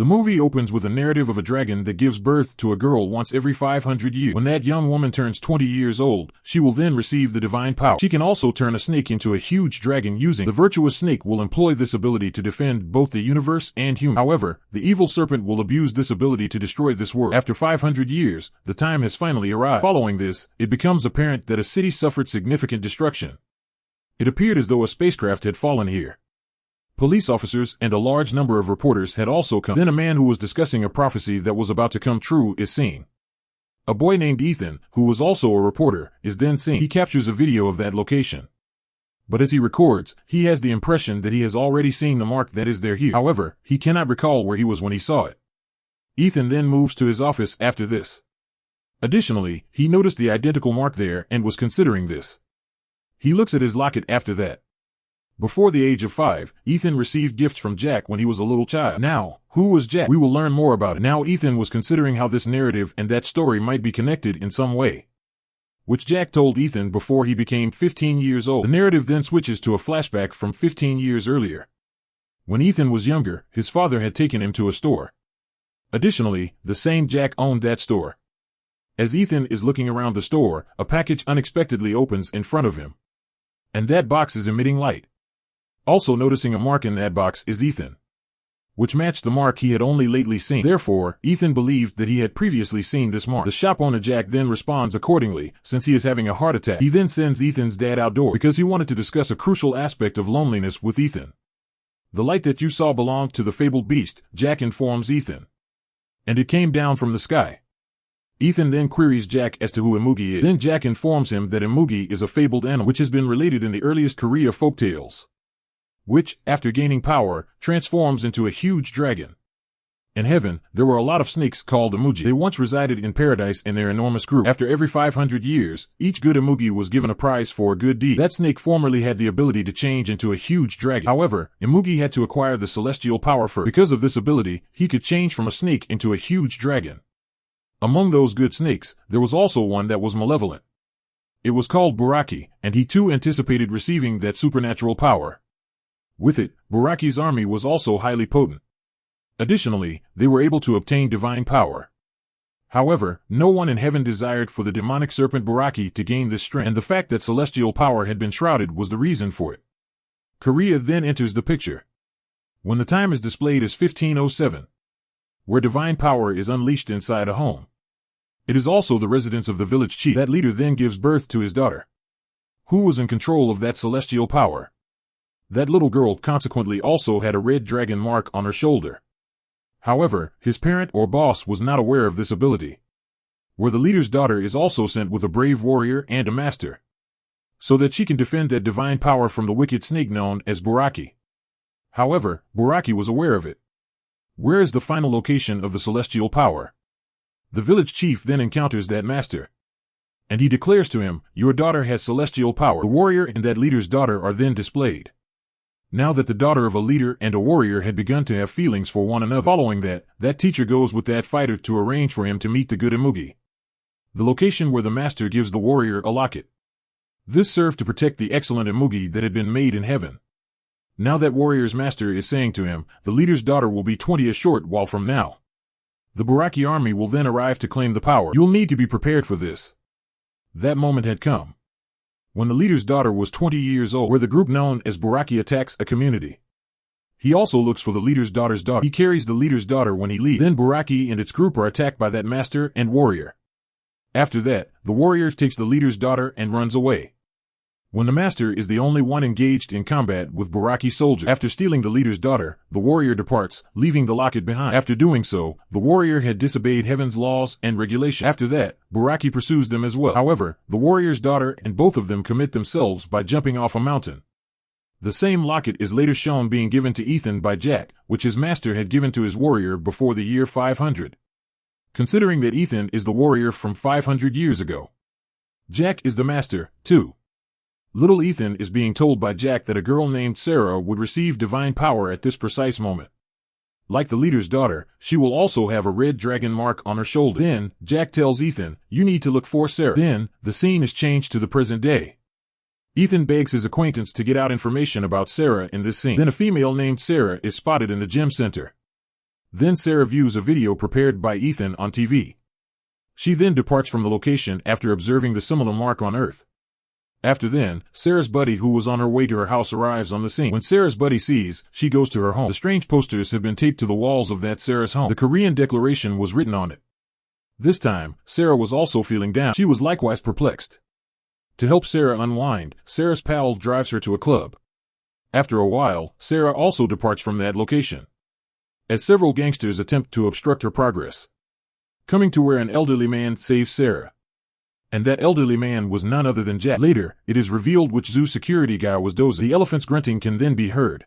The movie opens with a narrative of a dragon that gives birth to a girl once every 500 years. When that young woman turns 20 years old, she will then receive the divine power. She can also turn a snake into a huge dragon using the virtuous snake will employ this ability to defend both the universe and humans. However, the evil serpent will abuse this ability to destroy this world. After 500 years, the time has finally arrived. Following this, it becomes apparent that a city suffered significant destruction. It appeared as though a spacecraft had fallen here. Police officers and a large number of reporters had also come. Then a man who was discussing a prophecy that was about to come true is seen. A boy named Ethan, who was also a reporter, is then seen. He captures a video of that location. But as he records, he has the impression that he has already seen the mark that is there here. However, he cannot recall where he was when he saw it. Ethan then moves to his office after this. Additionally, he noticed the identical mark there and was considering this. He looks at his locket after that. Before the age of 5, Ethan received gifts from Jack when he was a little child. Now, who was Jack? We will learn more about it. Now Ethan was considering how this narrative and that story might be connected in some way, which Jack told Ethan before he became 15 years old. The narrative then switches to a flashback from 15 years earlier. When Ethan was younger, his father had taken him to a store. Additionally, the same Jack owned that store. As Ethan is looking around the store, a package unexpectedly opens in front of him. And that box is emitting light. Also noticing a mark in that box is Ethan, which matched the mark he had only lately seen. Therefore, Ethan believed that he had previously seen this mark. The shop owner Jack then responds accordingly, since he is having a heart attack. He then sends Ethan's dad outdoors because he wanted to discuss a crucial aspect of loneliness with Ethan. The light that you saw belonged to the fabled beast, Jack informs Ethan. And it came down from the sky. Ethan then queries Jack as to who Imugi is. Then Jack informs him that Imugi is a fabled animal which has been related in the earliest Korea folktales, which, after gaining power, transforms into a huge dragon. In heaven, there were a lot of snakes called Imugi. They once resided in paradise in their enormous group. After every 500 years, each good Imugi was given a prize for a good deed. That snake formerly had the ability to change into a huge dragon. However, Imugi had to acquire the celestial power first. Because of this ability, he could change from a snake into a huge dragon. Among those good snakes, there was also one that was malevolent. It was called Buraki, and he too anticipated receiving that supernatural power. With it, Buraki's army was also highly potent. Additionally, they were able to obtain divine power. However, no one in heaven desired for the demonic serpent Buraki to gain this strength, and the fact that celestial power had been shrouded was the reason for it. Korea then enters the picture, when the time is displayed as 1507, where divine power is unleashed inside a home. It is also the residence of the village chief. That leader then gives birth to his daughter, who was in control of that celestial power. That little girl consequently also had a red dragon mark on her shoulder. However, his parent or boss was not aware of this ability, where the leader's daughter is also sent with a brave warrior and a master, so that she can defend that divine power from the wicked snake known as Buraki. However, Buraki was aware of it. Where is the final location of the celestial power? The village chief then encounters that master, and he declares to him, "Your daughter has celestial power." The warrior and that leader's daughter are then displayed. Now that the daughter of a leader and a warrior had begun to have feelings for one another. Following that, that teacher goes with that fighter to arrange for him to meet the good Imugi, the location where the master gives the warrior a locket. This served to protect the excellent Imugi that had been made in heaven. Now that warrior's master is saying to him, the leader's daughter will be 20 a short while from now. The Buraki army will then arrive to claim the power. You'll need to be prepared for this. That moment had come, when the leader's daughter was 20 years old, where the group known as Buraki attacks a community. He also looks for the leader's daughter's daughter. He carries the leader's daughter when he leaves. Then Buraki and its group are attacked by that master and warrior. After that, the warrior takes the leader's daughter and runs away. When the master is the only one engaged in combat with Buraki soldiers. After stealing the leader's daughter, the warrior departs, leaving the locket behind. After doing so, the warrior had disobeyed heaven's laws and regulations. After that, Buraki pursues them as well. However, the warrior's daughter and both of them commit themselves by jumping off a mountain. The same locket is later shown being given to Ethan by Jack, which his master had given to his warrior before the year 500. Considering that Ethan is the warrior from 500 years ago, Jack is the master, too. Little Ethan is being told by Jack that a girl named Sarah would receive divine power at this precise moment. Like the leader's daughter, she will also have a red dragon mark on her shoulder. Then, Jack tells Ethan, "You need to look for Sarah." Then, the scene is changed to the present day. Ethan begs his acquaintance to get out information about Sarah in this scene. Then a female named Sarah is spotted in the gym center. Then Sarah views a video prepared by Ethan on TV. She then departs from the location after observing the similar mark on Earth. After then, Sarah's buddy who was on her way to her house arrives on the scene. When Sarah's buddy sees, she goes to her home. The strange posters have been taped to the walls of that Sarah's home. The Korean declaration was written on it. This time, Sarah was also feeling down. She was likewise perplexed. To help Sarah unwind, Sarah's pal drives her to a club. After a while, Sarah also departs from that location, as several gangsters attempt to obstruct her progress, coming to where an elderly man saves Sarah. And that elderly man was none other than Jack. Later, it is revealed which zoo security guy was dozing. The elephant's grunting can then be heard.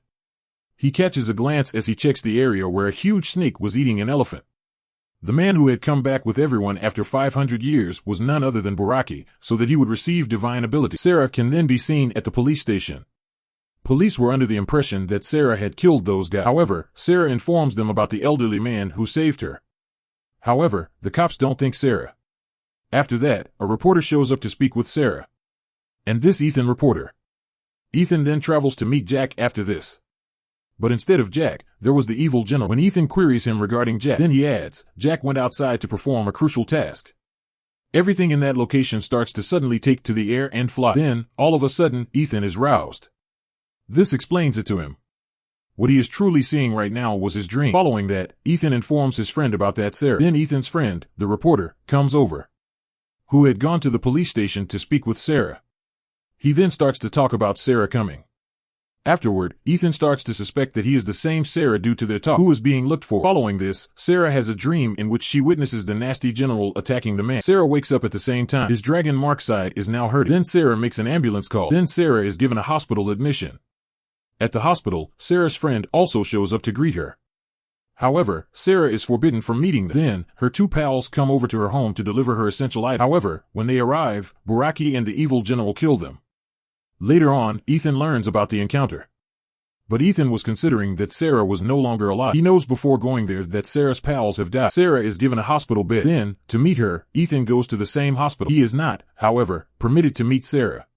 He catches a glance as he checks the area where a huge snake was eating an elephant. The man who had come back with everyone after 500 years was none other than Buraki, so that he would receive divine ability. Sarah can then be seen at the police station. Police were under the impression that Sarah had killed those guys. However, Sarah informs them about the elderly man who saved her. However, the cops don't think Sarah. After that, a reporter shows up to speak with Sarah. And this Ethan reporter. Ethan then travels to meet Jack after this. But instead of Jack, there was the evil general. When Ethan queries him regarding Jack, then he adds, Jack went outside to perform a crucial task. Everything in that location starts to suddenly take to the air and fly. Then, all of a sudden, Ethan is roused. This explains it to him. What he is truly seeing right now was his dream. Following that, Ethan informs his friend about that Sarah. Then Ethan's friend, the reporter, comes over, who had gone to the police station to speak with Sarah. He then starts to talk about Sarah coming. Afterward, Ethan starts to suspect that he is the same Sarah due to their talk, who is being looked for. Following this, Sarah has a dream in which she witnesses the nasty general attacking the man. Sarah wakes up at the same time. His dragon mark side is now hurt. Then Sarah makes an ambulance call. Then Sarah is given a hospital admission. At the hospital, Sarah's friend also shows up to greet her. However, Sarah is forbidden from meeting them. Then, her two pals come over to her home to deliver her essential items. However, when they arrive, Buraki and the evil general kill them. Later on, Ethan learns about the encounter. But Ethan was considering that Sarah was no longer alive. He knows before going there that Sarah's pals have died. Sarah is given a hospital bed. Then, to meet her, Ethan goes to the same hospital. He is not, however, permitted to meet Sarah.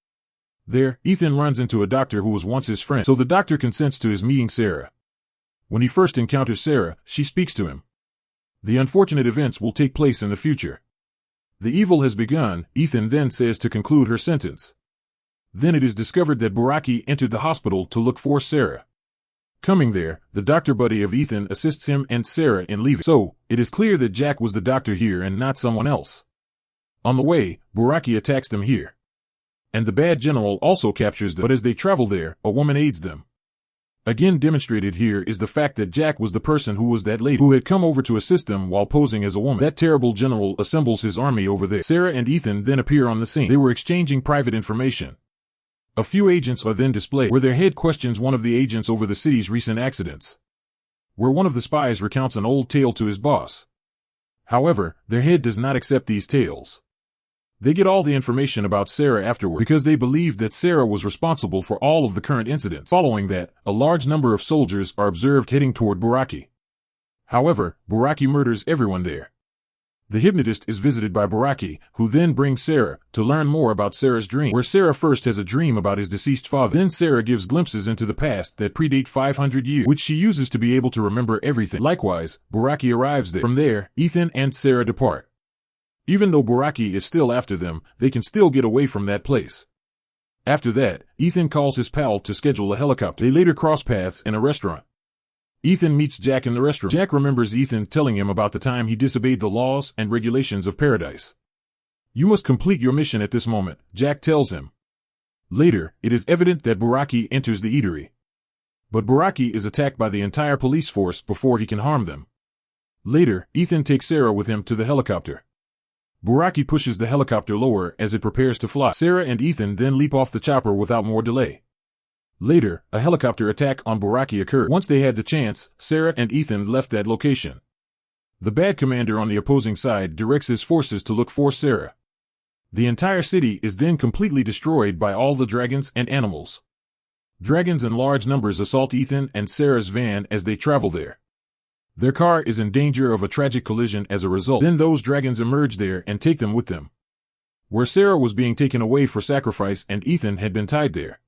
There, Ethan runs into a doctor who was once his friend, so the doctor consents to his meeting Sarah. When he first encounters Sarah, she speaks to him. The unfortunate events will take place in the future. The evil has begun, Ethan then says to conclude her sentence. Then it is discovered that Buraki entered the hospital to look for Sarah. Coming there, the doctor buddy of Ethan assists him and Sarah in leaving. So, it is clear that Jack was the doctor here and not someone else. On the way, Buraki attacks them here. And the bad general also captures them. But as they travel there, a woman aids them. Again demonstrated here is the fact that Jack was the person who was that lady who had come over to assist them while posing as a woman. That terrible general assembles his army over there. Sarah and Ethan then appear on the scene. They were exchanging private information. A few agents are then displayed, where their head questions one of the agents over the city's recent accidents, where one of the spies recounts an old tale to his boss. However, their head does not accept these tales. They get all the information about Sarah afterward because they believe that Sarah was responsible for all of the current incidents. Following that, a large number of soldiers are observed heading toward Buraki. However, Buraki murders everyone there. The hypnotist is visited by Buraki, who then brings Sarah to learn more about Sarah's dream, where Sarah first has a dream about his deceased father. Then Sarah gives glimpses into the past that predate 500 years, which she uses to be able to remember everything. Likewise, Buraki arrives there. From there, Ethan and Sarah depart. Even though Buraki is still after them, they can still get away from that place. After that, Ethan calls his pal to schedule a helicopter. They later cross paths in a restaurant. Ethan meets Jack in the restaurant. Jack remembers Ethan telling him about the time he disobeyed the laws and regulations of paradise. You must complete your mission at this moment, Jack tells him. Later, it is evident that Buraki enters the eatery. But Buraki is attacked by the entire police force before he can harm them. Later, Ethan takes Sarah with him to the helicopter. Buraki pushes the helicopter lower as it prepares to fly. Sarah and Ethan then leap off the chopper without more delay. Later, a helicopter attack on Buraki occurred. Once they had the chance, Sarah and Ethan left that location. The bad commander on the opposing side directs his forces to look for Sarah. The entire city is then completely destroyed by all the dragons and animals. Dragons in large numbers assault Ethan and Sarah's van as they travel there. Their car is in danger of a tragic collision as a result. Then those dragons emerge there and take them with them, where Sarah was being taken away for sacrifice and Ethan had been tied there.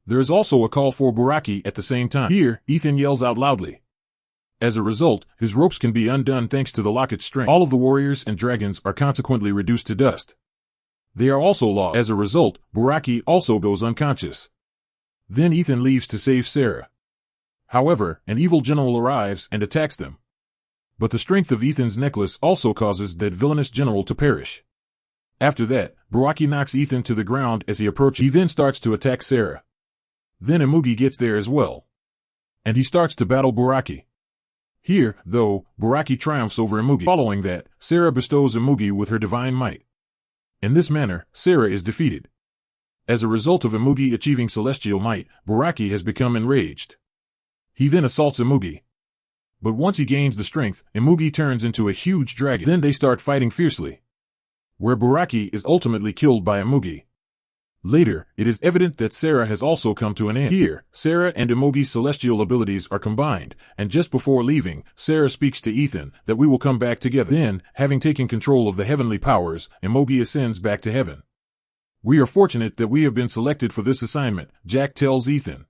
There is also a call for Buraki at the same time. Here, Ethan yells out loudly. As a result, his ropes can be undone thanks to the locket's strength. All of the warriors and dragons are consequently reduced to dust. They are also lost. As a result, Buraki also goes unconscious. Then Ethan leaves to save Sarah. However, an evil general arrives and attacks them. But the strength of Ethan's necklace also causes that villainous general to perish. After that, Buraki knocks Ethan to the ground as he approaches. He then starts to attack Sarah. Then Imugi gets there as well. And he starts to battle Buraki. Here, though, Buraki triumphs over Imugi. Following that, Sarah bestows Imugi with her divine might. In this manner, Sarah is defeated. As a result of Imugi achieving celestial might, Buraki has become enraged. He then assaults Imugi. But once he gains the strength, Imugi turns into a huge dragon. Then they start fighting fiercely, where Buraki is ultimately killed by Imugi. Later, it is evident that Sarah has also come to an end. Here, Sarah and Imugi's celestial abilities are combined, and just before leaving, Sarah speaks to Ethan that we will come back together. Then, having taken control of the heavenly powers, Imugi ascends back to heaven. We are fortunate that we have been selected for this assignment, Jack tells Ethan.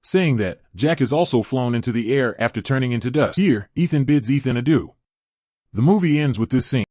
Saying that, Jack is also flown into the air after turning into dust. Here, Ethan bids Ethan adieu. The movie ends with this scene.